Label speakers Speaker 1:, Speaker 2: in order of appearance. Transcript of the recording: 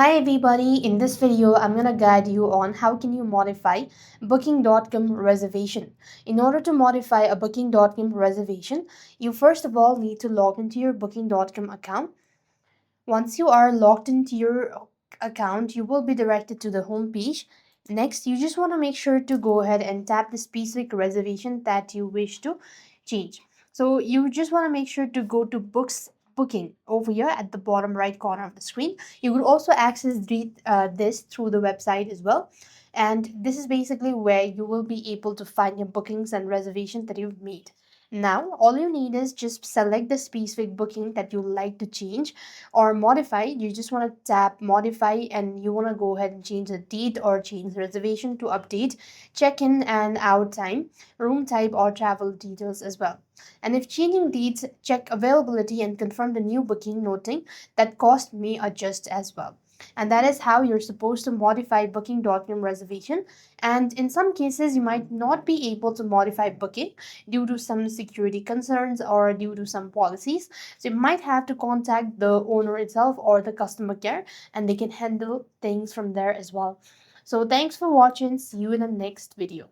Speaker 1: Hi everybody, in this video I'm going to guide you on how can you modify booking.com reservation. In order to modify a booking.com reservation, you first of all need to log into your booking.com account. Once you are logged into your account, you will be directed to the home page. Next, you just want to make sure to go ahead and tap the specific reservation that you wish to change. So you just want to make sure to go to booking over here at the bottom right corner of the screen. You could also access this through the website as well. And this is basically where you will be able to find your bookings and reservations that you've made. Now, all you need is just select the specific booking that you like to change or modify. You just want to tap modify and you want to go ahead and change the date or change the reservation to update check-in and out time, room type or travel details as well. And if changing dates, check availability and confirm the new booking, noting that cost may adjust as well. And that is how you're supposed to modify booking.com reservation. And in some cases, you might not be able to modify booking due to some security concerns or due to some policies. So you might have to contact the owner itself or the customer care, and they can handle things from there as well. So thanks for watching. See you in the next video.